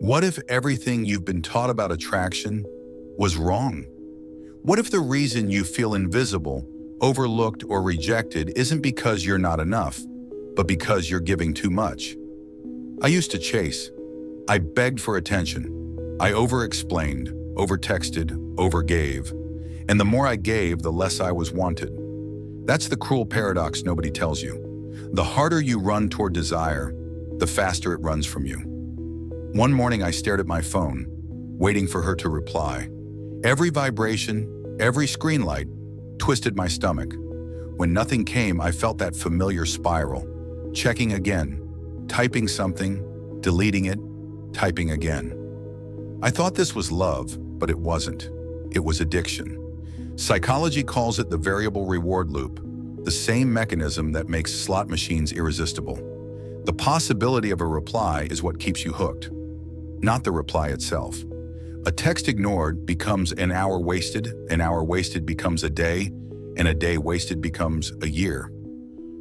What if everything you've been taught about attraction was wrong? What if the reason you feel invisible, overlooked, or rejected isn't because you're not enough, but because you're giving too much? I used to chase. I begged for attention. I over-explained, over-texted, over-gave. And the more I gave, the less I was wanted. That's the cruel paradox nobody tells you. The harder you run toward desire, the faster it runs from you. One morning I stared at my phone, waiting for her to reply. Every vibration, every screen light, twisted my stomach. When nothing came, I felt that familiar spiral. Checking again, typing something, deleting it, typing again. I thought this was love, but it wasn't. It was addiction. Psychology calls it the variable reward loop, the same mechanism that makes slot machines irresistible. The possibility of a reply is what keeps you hooked, not the reply itself. A text ignored becomes an hour wasted becomes a day, and a day wasted becomes a year.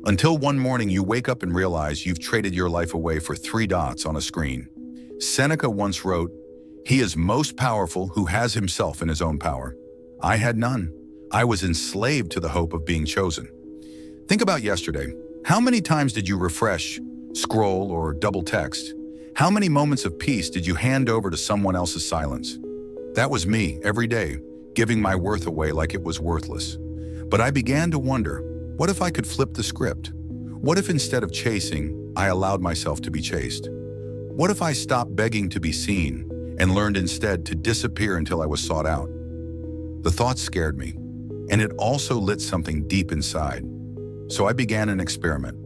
Until one morning you wake up and realize you've traded your life away for 3 dots on a screen. Seneca once wrote, "He is most powerful who has himself in his own power." I had none. I was enslaved to the hope of being chosen. Think about yesterday. How many times did you refresh, scroll, or double text? How many moments of peace did you hand over to someone else's silence? That was me every day, giving my worth away like it was worthless. But I began to wonder, what if I could flip the script? What if instead of chasing, I allowed myself to be chased? What if I stopped begging to be seen and learned instead to disappear until I was sought out? The thought scared me, and it also lit something deep inside. So I began an experiment.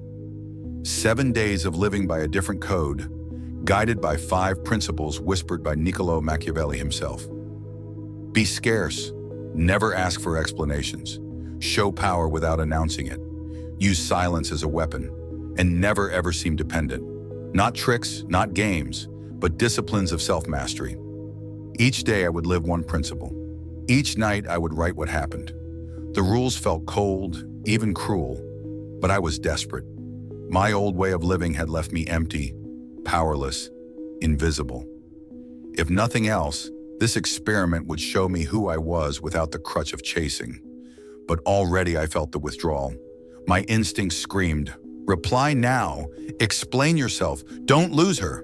7 days of living by a different code, guided by 5 principles whispered by Niccolo Machiavelli himself. Be scarce, never ask for explanations, show power without announcing it, use silence as a weapon, and never ever seem dependent. Not tricks, not games, but disciplines of self-mastery. Each day I would live one principle. Each night I would write what happened. The rules felt cold, even cruel, but I was desperate. My old way of living had left me empty, powerless, invisible. If nothing else, this experiment would show me who I was without the crutch of chasing. But already I felt the withdrawal. My instincts screamed, "Reply now, explain yourself, don't lose her."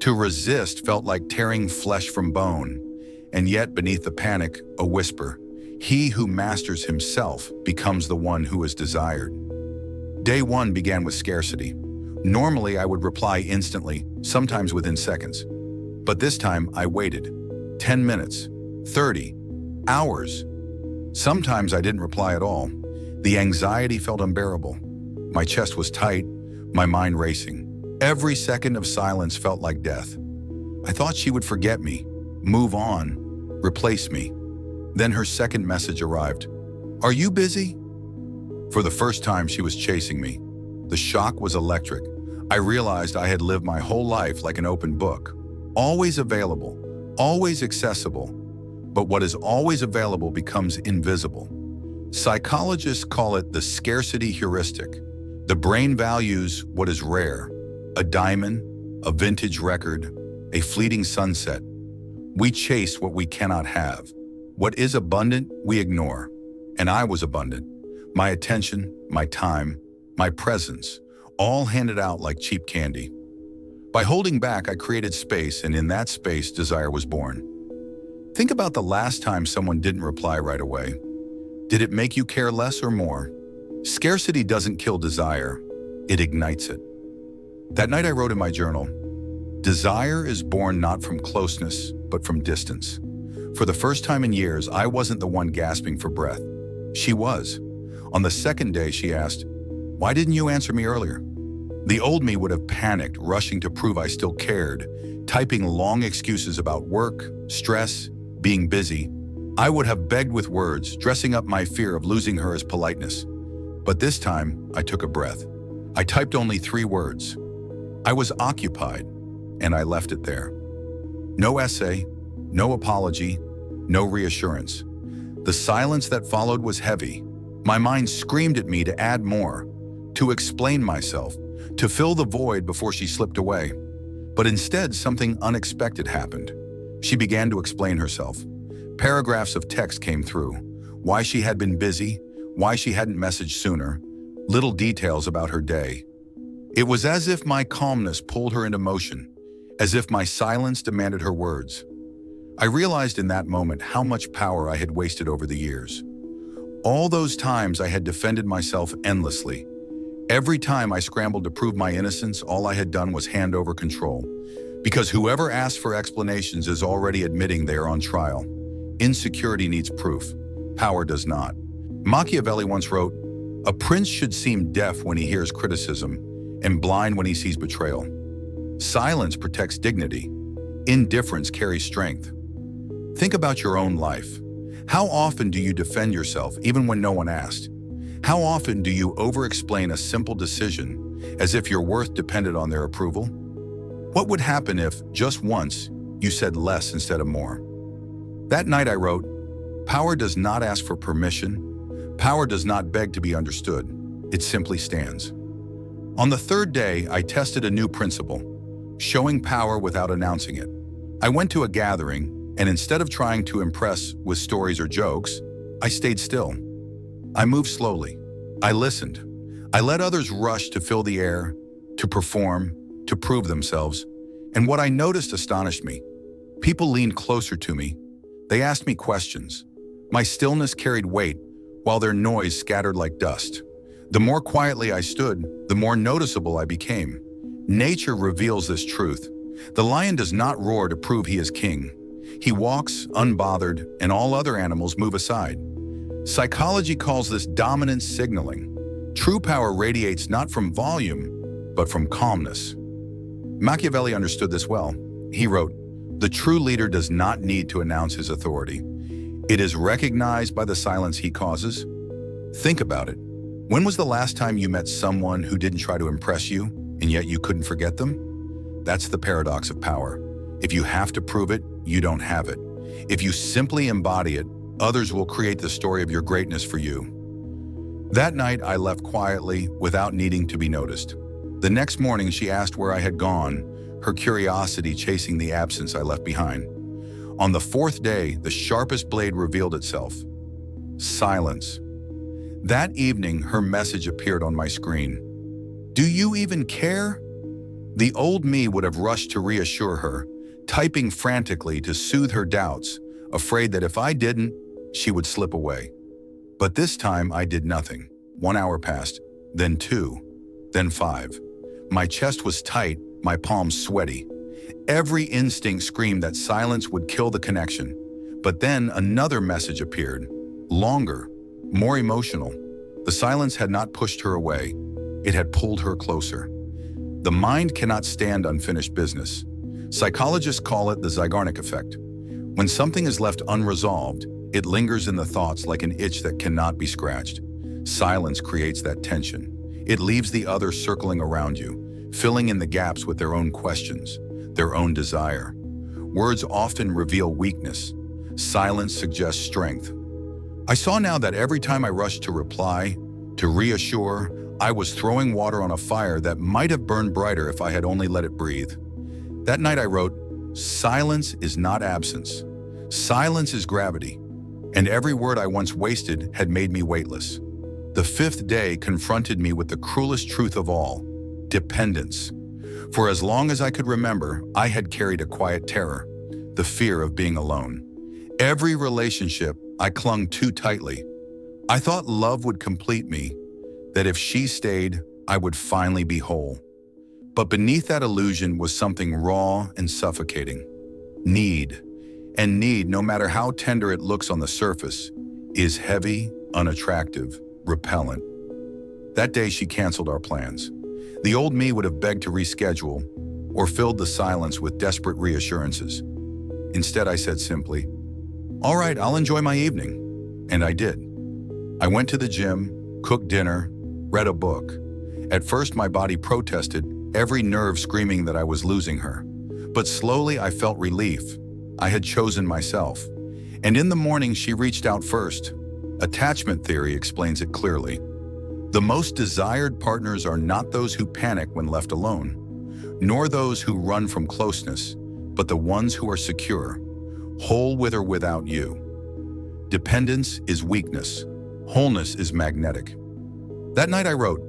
To resist felt like tearing flesh from bone, and yet beneath the panic, a whisper, "He who masters himself becomes the one who is desired." Day 1 began with scarcity. Normally I would reply instantly, sometimes within seconds. But this time I waited. 10 minutes, 30, hours. Sometimes I didn't reply at all. The anxiety felt unbearable. My chest was tight, my mind racing. Every second of silence felt like death. I thought she would forget me, move on, replace me. Then her second message arrived. "Are you busy?" For the first time, she was chasing me. The shock was electric. I realized I had lived my whole life like an open book, always available, always accessible. But what is always available becomes invisible. Psychologists call it the scarcity heuristic. The brain values what is rare, a diamond, a vintage record, a fleeting sunset. We chase what we cannot have. What is abundant, we ignore. And I was abundant. My attention, my time, my presence, all handed out like cheap candy. By holding back, I created space, and in that space, desire was born. Think about the last time someone didn't reply right away. Did it make you care less or more? Scarcity doesn't kill desire, it ignites it. That night I wrote in my journal, "Desire is born not from closeness, but from distance." For the first time in years, I wasn't the one gasping for breath. She was. On the second day, she asked, "Why didn't you answer me earlier?" The old me would have panicked, rushing to prove I still cared, typing long excuses about work, stress, being busy. I would have begged with words, dressing up my fear of losing her as politeness. But this time, I took a breath. I typed only 3 words. I was occupied, and I left it there. No essay, no apology, no reassurance. The silence that followed was heavy. My mind screamed at me to add more, to explain myself, to fill the void before she slipped away. But instead, something unexpected happened. She began to explain herself. Paragraphs of text came through. Why she had been busy, why she hadn't messaged sooner, little details about her day. It was as if my calmness pulled her into motion, as if my silence demanded her words. I realized in that moment how much power I had wasted over the years. All those times I had defended myself endlessly. Every time I scrambled to prove my innocence, all I had done was hand over control. Because whoever asks for explanations is already admitting they are on trial. Insecurity needs proof. Power does not. Machiavelli once wrote, "A prince should seem deaf when he hears criticism and blind when he sees betrayal." Silence protects dignity. Indifference carries strength. Think about your own life. How often do you defend yourself even when no one asked? How often do you over-explain a simple decision as if your worth depended on their approval? What would happen if, just once, you said less instead of more? That night I wrote, "Power does not ask for permission. Power does not beg to be understood. It simply stands." On the third day, I tested a new principle, showing power without announcing it. I went to a gathering, and instead of trying to impress with stories or jokes, I stayed still. I moved slowly. I listened. I let others rush to fill the air, to perform, to prove themselves. And what I noticed astonished me. People leaned closer to me. They asked me questions. My stillness carried weight, while their noise scattered like dust. The more quietly I stood, the more noticeable I became. Nature reveals this truth. The lion does not roar to prove he is king. He walks, unbothered, and all other animals move aside. Psychology calls this dominance signaling. True power radiates not from volume, but from calmness. Machiavelli understood this well. He wrote, "The true leader does not need to announce his authority. It is recognized by the silence he causes." Think about it. When was the last time you met someone who didn't try to impress you, and yet you couldn't forget them? That's the paradox of power. If you have to prove it, you don't have it. If you simply embody it, others will create the story of your greatness for you. That night, I left quietly, without needing to be noticed. The next morning, she asked where I had gone, her curiosity chasing the absence I left behind. On the fourth day, the sharpest blade revealed itself. Silence. That evening, her message appeared on my screen. "Do you even care?" The old me would have rushed to reassure her, typing frantically to soothe her doubts, afraid that if I didn't, she would slip away. But this time I did nothing. 1 hour passed, then 2, then 5. My chest was tight, my palms sweaty. Every instinct screamed that silence would kill the connection. But then another message appeared, longer, more emotional. The silence had not pushed her away, it had pulled her closer. The mind cannot stand unfinished business. Psychologists call it the Zeigarnik effect. When something is left unresolved, it lingers in the thoughts like an itch that cannot be scratched. Silence creates that tension. It leaves the other circling around you, filling in the gaps with their own questions, their own desire. Words often reveal weakness. Silence suggests strength. I saw now that every time I rushed to reply, to reassure, I was throwing water on a fire that might have burned brighter if I had only let it breathe. That night I wrote, "Silence is not absence. Silence is gravity." And every word I once wasted had made me weightless. The fifth day confronted me with the cruelest truth of all, dependence. For as long as I could remember, I had carried a quiet terror, the fear of being alone. Every relationship, I clung too tightly. I thought love would complete me, that if she stayed, I would finally be whole. But beneath that illusion was something raw and suffocating. Need. And need, no matter how tender it looks on the surface, is heavy, unattractive, repellent. That day she canceled our plans. The old me would have begged to reschedule or filled the silence with desperate reassurances. Instead, I said simply, "All right, I'll enjoy my evening." And I did. I went to the gym, cooked dinner, read a book. At first, my body protested, every nerve screaming that I was losing her. But slowly, I felt relief. I had chosen myself. And in the morning, she reached out first. Attachment theory explains it clearly. The most desired partners are not those who panic when left alone, nor those who run from closeness, but the ones who are secure, whole with or without you. Dependence is weakness. Wholeness is magnetic. That night I wrote,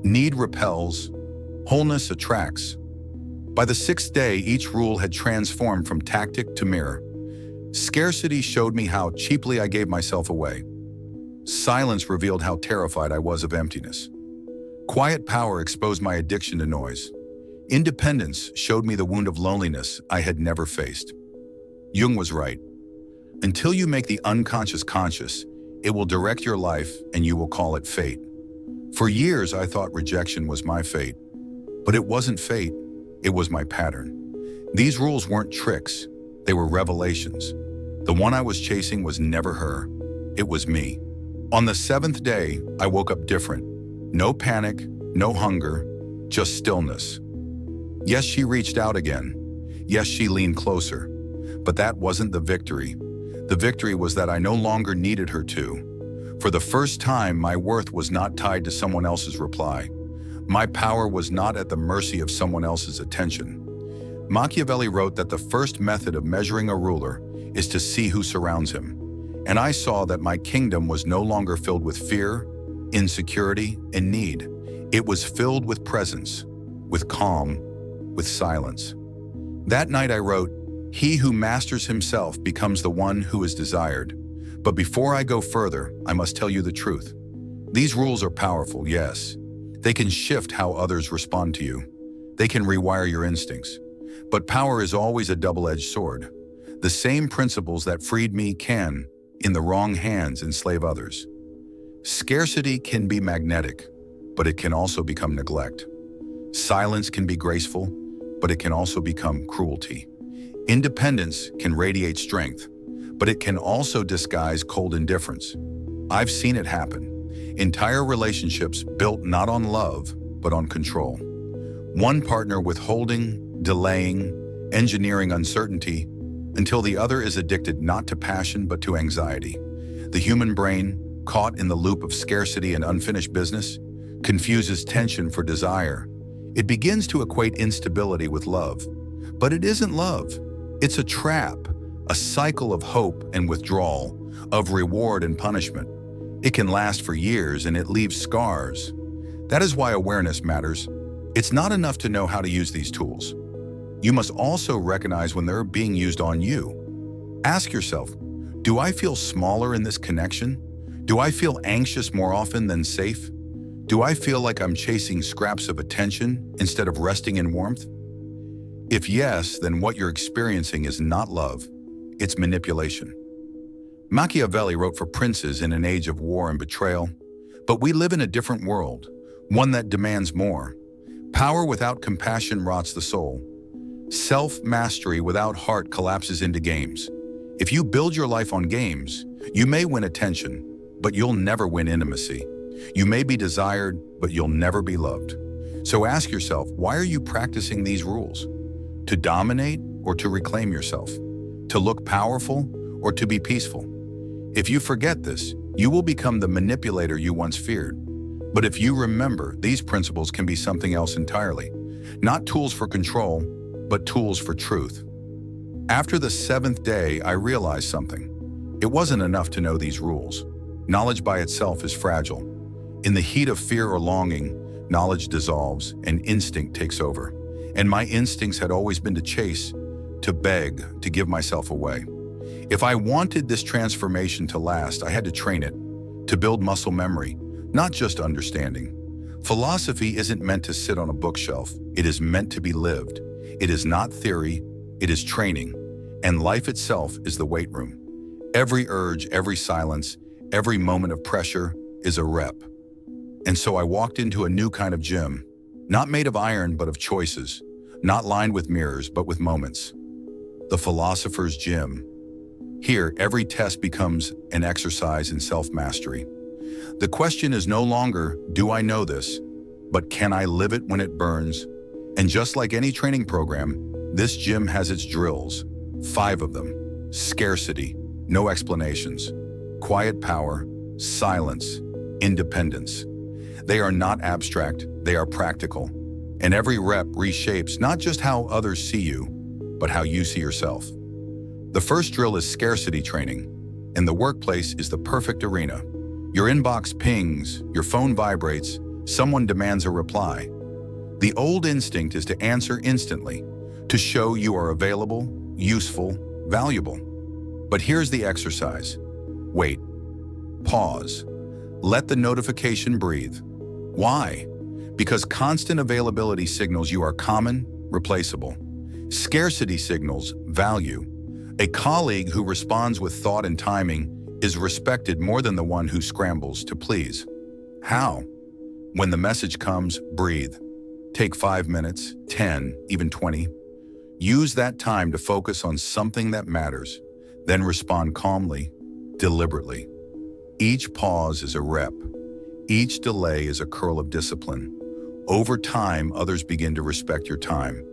need repels, wholeness attracts. By the 6th day, each rule had transformed from tactic to mirror. Scarcity showed me how cheaply I gave myself away. Silence revealed how terrified I was of emptiness. Quiet power exposed my addiction to noise. Independence showed me the wound of loneliness I had never faced. Jung was right. Until you make the unconscious conscious, it will direct your life and you will call it fate. For years, I thought rejection was my fate. But it wasn't fate, it was my pattern. These rules weren't tricks, they were revelations. The one I was chasing was never her, it was me. On the 7th day, I woke up different. No panic, no hunger, just stillness. Yes, she reached out again. Yes, she leaned closer. But that wasn't the victory. The victory was that I no longer needed her to. For the first time, my worth was not tied to someone else's reply. My power was not at the mercy of someone else's attention. Machiavelli wrote that the first method of measuring a ruler is to see who surrounds him. And I saw that my kingdom was no longer filled with fear, insecurity, and need. It was filled with presence, with calm, with silence. That night I wrote, he who masters himself becomes the one who is desired. But before I go further, I must tell you the truth. These rules are powerful, yes. They can shift how others respond to you. They can rewire your instincts. But power is always a double-edged sword. The same principles that freed me can, in the wrong hands, enslave others. Scarcity can be magnetic, but it can also become neglect. Silence can be graceful, but it can also become cruelty. Independence can radiate strength, but it can also disguise cold indifference. I've seen it happen. Entire relationships built not on love, but on control. One partner withholding, delaying, engineering uncertainty, until the other is addicted not to passion, but to anxiety. The human brain, caught in the loop of scarcity and unfinished business, confuses tension for desire. It begins to equate instability with love. But it isn't love. It's a trap, a cycle of hope and withdrawal, of reward and punishment. It can last for years and it leaves scars. That is why awareness matters. It's not enough to know how to use these tools. You must also recognize when they're being used on you. Ask yourself, do I feel smaller in this connection? Do I feel anxious more often than safe? Do I feel like I'm chasing scraps of attention instead of resting in warmth? If yes, then what you're experiencing is not love, it's manipulation. Machiavelli wrote for princes in an age of war and betrayal, but we live in a different world, one that demands more. Power without compassion rots the soul. Self-mastery without heart collapses into games. If you build your life on games, you may win attention, but you'll never win intimacy. You may be desired, but you'll never be loved. So ask yourself, why are you practicing these rules? To dominate or to reclaim yourself? To look powerful or to be peaceful? If you forget this, you will become the manipulator you once feared. But if you remember, these principles can be something else entirely. Not tools for control, but tools for truth. After the 7th day, I realized something. It wasn't enough to know these rules. Knowledge by itself is fragile. In the heat of fear or longing, knowledge dissolves and instinct takes over. And my instincts had always been to chase, to beg, to give myself away. If I wanted this transformation to last, I had to train it, to build muscle memory, not just understanding. Philosophy isn't meant to sit on a bookshelf. It is meant to be lived. It is not theory, it is training. And life itself is the weight room. Every urge, every silence, every moment of pressure is a rep. And so I walked into a new kind of gym, not made of iron, but of choices, not lined with mirrors, but with moments. The philosopher's gym. Here, every test becomes an exercise in self-mastery. The question is no longer, do I know this, but can I live it when it burns? And just like any training program, this gym has its drills, 5 of them. Scarcity, no explanations. Quiet power, silence, independence. They are not abstract, they are practical. And every rep reshapes not just how others see you, but how you see yourself. The first drill is scarcity training, and the workplace is the perfect arena. Your inbox pings, your phone vibrates, someone demands a reply. The old instinct is to answer instantly, to show you are available, useful, valuable. But here's the exercise. Wait. Pause. Let the notification breathe. Why? Because constant availability signals you are common, replaceable. Scarcity signals value. A colleague who responds with thought and timing is respected more than the one who scrambles to please. How? When the message comes, breathe. Take 5 minutes, 10, even 20. Use that time to focus on something that matters. Then respond calmly, deliberately. Each pause is a rep. Each delay is a curl of discipline. Over time, others begin to respect your time,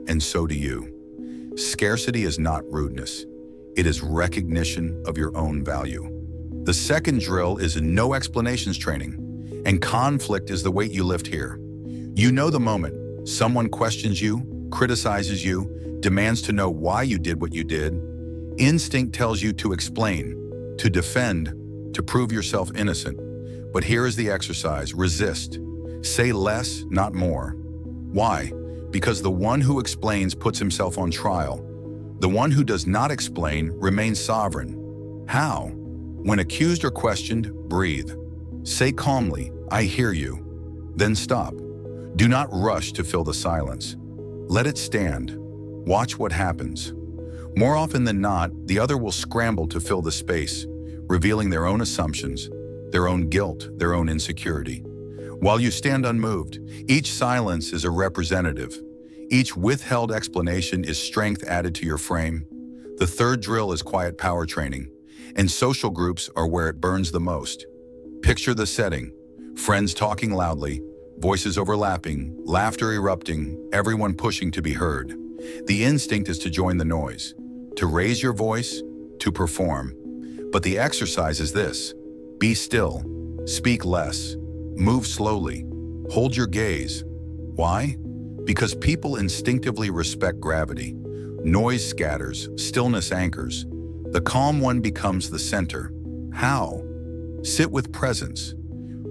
and so do you. Scarcity is not rudeness. It is recognition of your own value. The second drill is a no explanations training, and conflict is the weight you lift here. You know the moment someone questions you, criticizes you, demands to know why you did what you did. Instinct tells you to explain, to defend, to prove yourself innocent. But here is the exercise. Resist. Say less, not more. Why? Because the one who explains puts himself on trial. The one who does not explain remains sovereign. How? When accused or questioned, breathe. Say calmly, "I hear you." Then stop. Do not rush to fill the silence. Let it stand. Watch what happens. More often than not, the other will scramble to fill the space, revealing their own assumptions, their own guilt, their own insecurity. While you stand unmoved, each silence is a representative. Each withheld explanation is strength added to your frame. The third drill is quiet power training, and social groups are where it burns the most. Picture the setting: friends talking loudly, voices overlapping, laughter erupting, everyone pushing to be heard. The instinct is to join the noise, to raise your voice, to perform. But the exercise is this: be still, speak less, move slowly, hold your gaze. Why? Because people instinctively respect gravity. Noise scatters, stillness anchors. The calm one becomes the center. How? Sit with presence.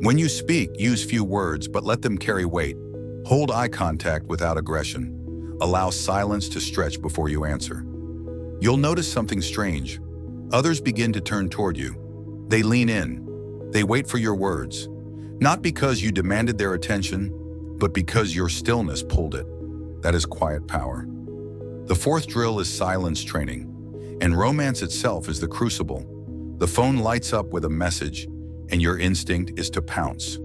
When you speak, use few words, but let them carry weight. Hold eye contact without aggression. Allow silence to stretch before you answer. You'll notice something strange. Others begin to turn toward you. They lean in. They wait for your words. Not because you demanded their attention, but because your stillness pulled it. That is quiet power. The fourth drill is silence training, and romance itself is the crucible. The phone lights up with a message, and your instinct is to pounce,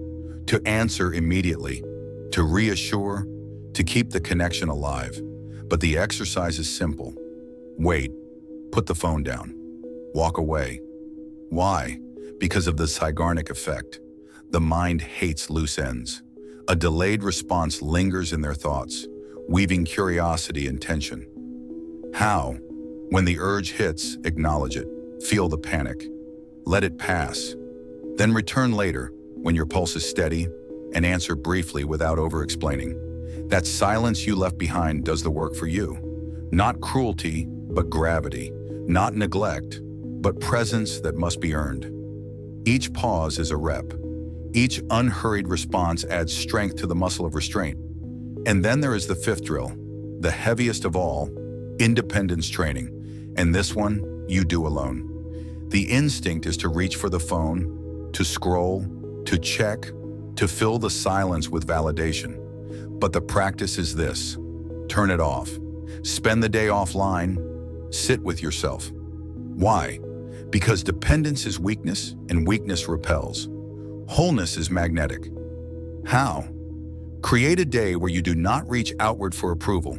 to answer immediately, to reassure, to keep the connection alive. But the exercise is simple. Wait, put the phone down, walk away. Why? Because of the Zeigarnik effect. The mind hates loose ends. A delayed response lingers in their thoughts, weaving curiosity and tension. How? When the urge hits, acknowledge it. Feel the panic. Let it pass. Then return later, when your pulse is steady, and answer briefly without over-explaining. That silence you left behind does the work for you. Not cruelty, but gravity. Not neglect, but presence that must be earned. Each pause is a rep. Each unhurried response adds strength to the muscle of restraint. And then there is the fifth drill, the heaviest of all, independence training. And this one, you do alone. The instinct is to reach for the phone, to scroll, to check, to fill the silence with validation. But the practice is this: turn it off. Spend the day offline. Sit with yourself. Why? Because dependence is weakness, and weakness repels. Wholeness is magnetic. How? Create a day where you do not reach outward for approval.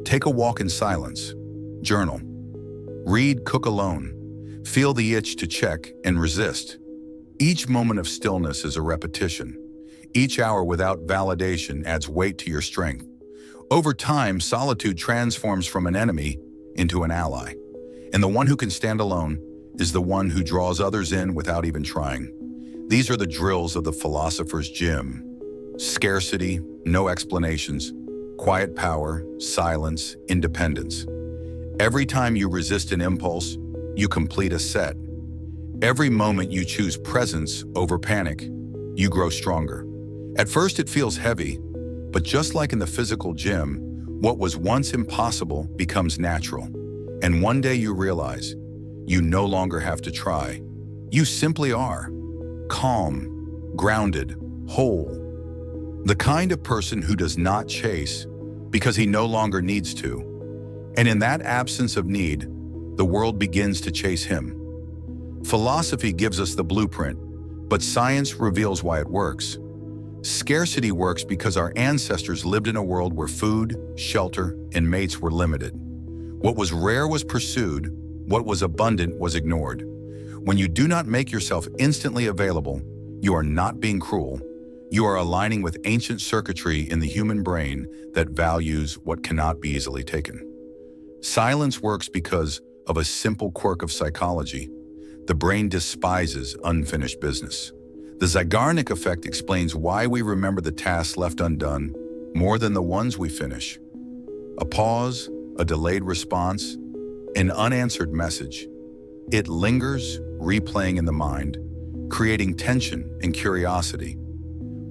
Take a walk in silence. Journal. Read, cook alone. Feel the itch to check and resist. Each moment of stillness is a repetition. Each hour without validation adds weight to your strength. Over time, solitude transforms from an enemy into an ally. And the one who can stand alone is the one who draws others in without even trying. These are the drills of the philosopher's gym: scarcity, no explanations, quiet power, silence, independence. Every time you resist an impulse, you complete a set. Every moment you choose presence over panic, you grow stronger. At first it feels heavy, but just like in the physical gym, what was once impossible becomes natural. And one day you realize you no longer have to try. You simply are. Calm, grounded, whole. The kind of person who does not chase because he no longer needs to. And in that absence of need, the world begins to chase him. Philosophy gives us the blueprint, but science reveals why it works. Scarcity works because our ancestors lived in a world where food, shelter, and mates were limited. What was rare was pursued, what was abundant was ignored. When you do not make yourself instantly available, you are not being cruel. You are aligning with ancient circuitry in the human brain that values what cannot be easily taken. Silence works because of a simple quirk of psychology. The brain despises unfinished business. The Zeigarnik effect explains why we remember the tasks left undone more than the ones we finish. A pause, a delayed response, an unanswered message. It lingers, replaying in the mind, creating tension and curiosity.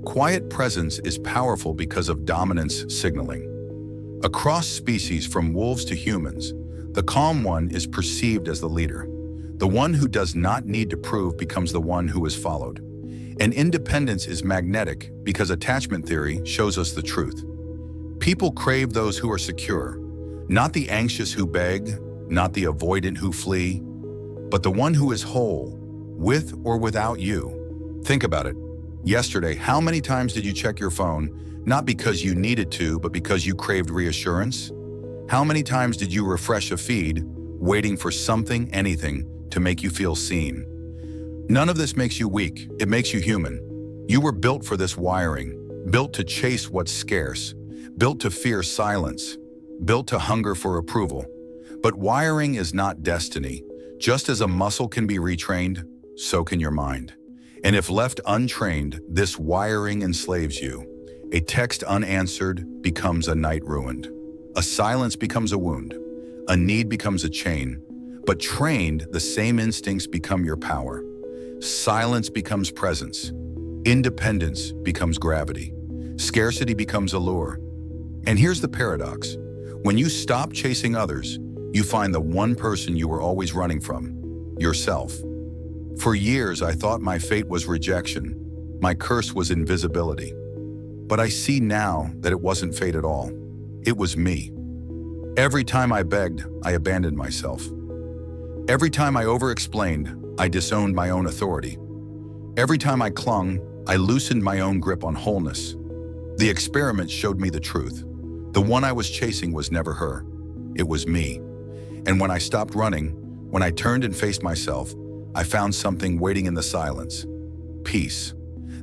Quiet presence is powerful because of dominance signaling. Across species from wolves to humans, the calm one is perceived as the leader. The one who does not need to prove becomes the one who is followed. And independence is magnetic because attachment theory shows us the truth. People crave those who are secure, not the anxious who beg, not the avoidant who flee, but the one who is whole, with or without you. Think about it. Yesterday, how many times did you check your phone, not because you needed to, but because you craved reassurance? How many times did you refresh a feed, waiting for something, anything, to make you feel seen? None of this makes you weak, it makes you human. You were built for this wiring, built to chase what's scarce, built to fear silence, built to hunger for approval. But wiring is not destiny. Just as a muscle can be retrained, so can your mind. And if left untrained, this wiring enslaves you. A text unanswered becomes a night ruined. A silence becomes a wound. A need becomes a chain. But trained, the same instincts become your power. Silence becomes presence. Independence becomes gravity. Scarcity becomes allure. And here's the paradox. When you stop chasing others, you find the one person you were always running from, yourself. For years, I thought my fate was rejection. My curse was invisibility. But I see now that it wasn't fate at all. It was me. Every time I begged, I abandoned myself. Every time I over-explained, I disowned my own authority. Every time I clung, I loosened my own grip on wholeness. The experiment showed me the truth. The one I was chasing was never her. It was me. And when I stopped running, when I turned and faced myself, I found something waiting in the silence. Peace.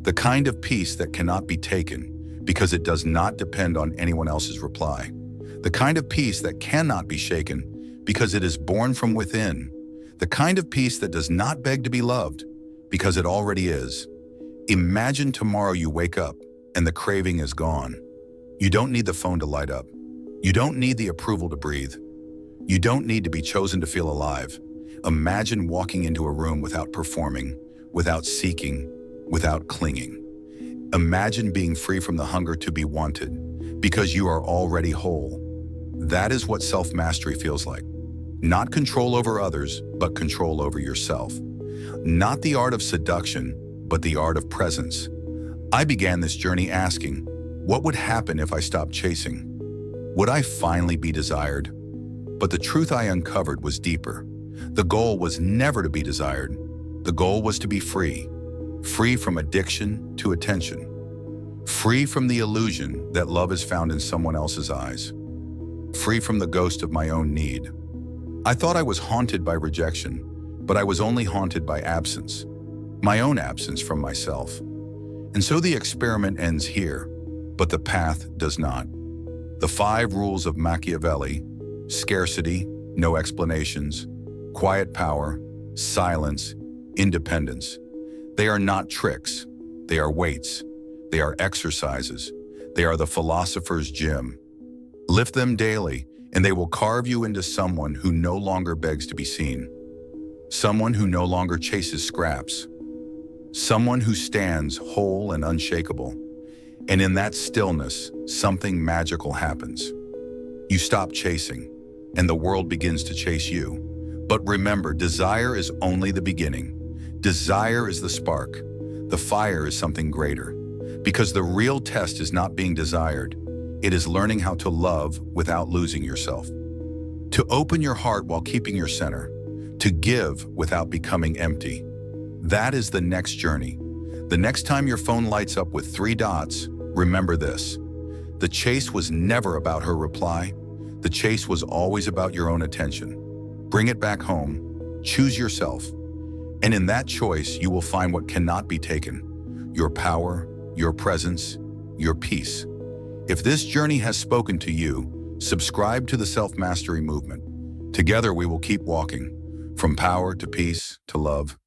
The kind of peace that cannot be taken because it does not depend on anyone else's reply. The kind of peace that cannot be shaken because it is born from within. The kind of peace that does not beg to be loved because it already is. Imagine tomorrow you wake up and the craving is gone. You don't need the phone to light up. You don't need the approval to breathe. You don't need to be chosen to feel alive. Imagine walking into a room without performing, without seeking, without clinging. Imagine being free from the hunger to be wanted because you are already whole. That is what self-mastery feels like. Not control over others, but control over yourself. Not the art of seduction, but the art of presence. I began this journey asking, what would happen if I stopped chasing? Would I finally be desired? But the truth I uncovered was deeper. The goal was never to be desired. The goal was to be free. Free from addiction to attention. Free from the illusion that love is found in someone else's eyes. Free from the ghost of my own need. I thought I was haunted by rejection, but I was only haunted by absence. My own absence from myself. And so the experiment ends here, but the path does not. The 5 rules of Machiavelli: scarcity, no explanations, quiet power, silence, independence. They are not tricks. They are weights. They are exercises. They are the philosopher's gem. Lift them daily, and they will carve you into someone who no longer begs to be seen. Someone who no longer chases scraps. Someone who stands whole and unshakable. And in that stillness, something magical happens. You stop chasing, and the world begins to chase you. But remember, desire is only the beginning. Desire is the spark. The fire is something greater. Because the real test is not being desired. It is learning how to love without losing yourself. To open your heart while keeping your center. To give without becoming empty. That is the next journey. The next time your phone lights up with 3 dots, remember this. The chase was never about her reply. The chase was always about your own attention. Bring it back home. Choose yourself. And in that choice, you will find what cannot be taken. Your power, your presence, your peace. If this journey has spoken to you, subscribe to the Self-Mastery Movement. Together we will keep walking, from power to peace to love.